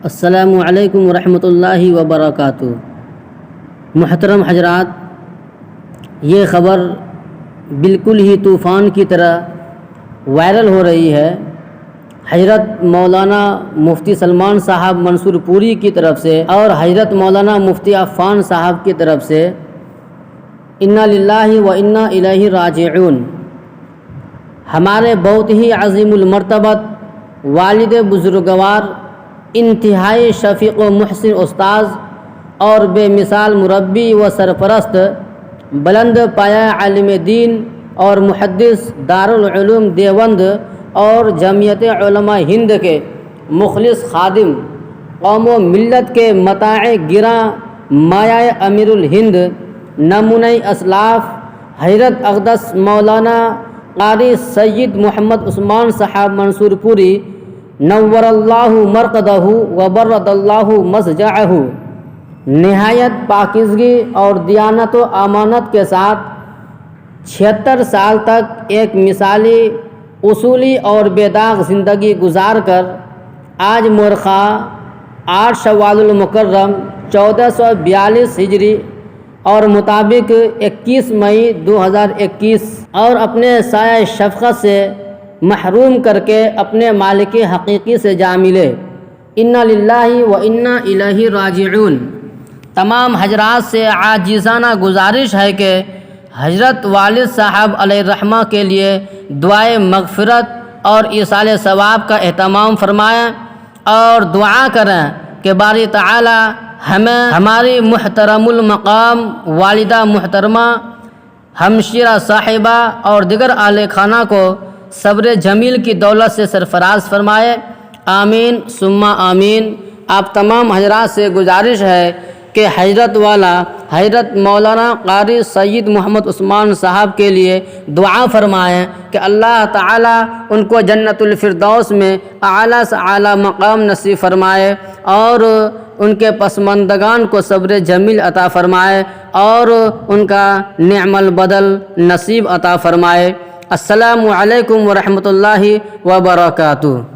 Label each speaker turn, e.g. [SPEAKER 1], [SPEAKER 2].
[SPEAKER 1] السلام علیکم ورحمۃ اللہ وبرکاتہ۔ محترم حضرات، یہ خبر بالکل ہی طوفان کی طرح وائرل ہو رہی ہے۔ حضرت مولانا مفتی سلمان صاحب منصور پوری کی طرف سے اور حضرت مولانا مفتی عفان صاحب کی طرف سے انا للہ و انا الیہ راجعون۔ ہمارے بہت ہی عظیم المرتبت والد بزرگوار، انتہائی شفیق و محسن استاذ اور بے مثال مربی و سرپرست، بلند پایہ عالم دین اور محدث دارالعلوم دیوبند اور جمعیت علماء ہند کے مخلص خادم، قوم و ملت کے متاع گراں، مایہ امیر الہند، نمونہ اسلاف، حضرت اقدس مولانا قاری سید محمد عثمان صاحب منصور پوری، نور اللہ مرقدہ وبرد اللہ مسجعہ، نہایت پاکیزگی اور دیانت و امانت کے ساتھ 76 سال تک ایک مثالی، اصولی اور بے داغ زندگی گزار کر آج مورخہ 8 شوال المکرم 1442 ہجری اور مطابق 21 مئی 2021 اور اپنے سایہ شفقت سے محروم کر کے اپنے مالک حقیقی سے جا ملے۔ انا للہ و انا الیہ راجعون۔ تمام حضرات سے عاجزانہ گزارش ہے کہ حضرت والد صاحب علیہ الرحمہ کے لیے دعائے مغفرت اور ایصال ثواب کا اہتمام فرمائیں اور دعا کریں کہ باری تعالی ہمیں ہماری محترم المقام والدہ محترمہ، ہمشیرہ صاحبہ اور دیگر اہل خانہ کو صبر جمیل کی دولت سے سرفراز فرمائے۔ آمین ثم آمین۔ آپ تمام حضرات سے گزارش ہے کہ حضرت والا حضرت مولانا قاری سید محمد عثمان صاحب کے لیے دعا فرمائیں کہ اللہ تعالیٰ ان کو جنت الفردوس میں اعلیٰ سے اعلیٰ مقام نصیب فرمائے اور ان کے پسماندگان کو صبر جمیل عطا فرمائے اور ان کا نعم البدل نصیب عطا فرمائے۔ السلام علیکم ورحمۃ اللہ وبرکاتہ۔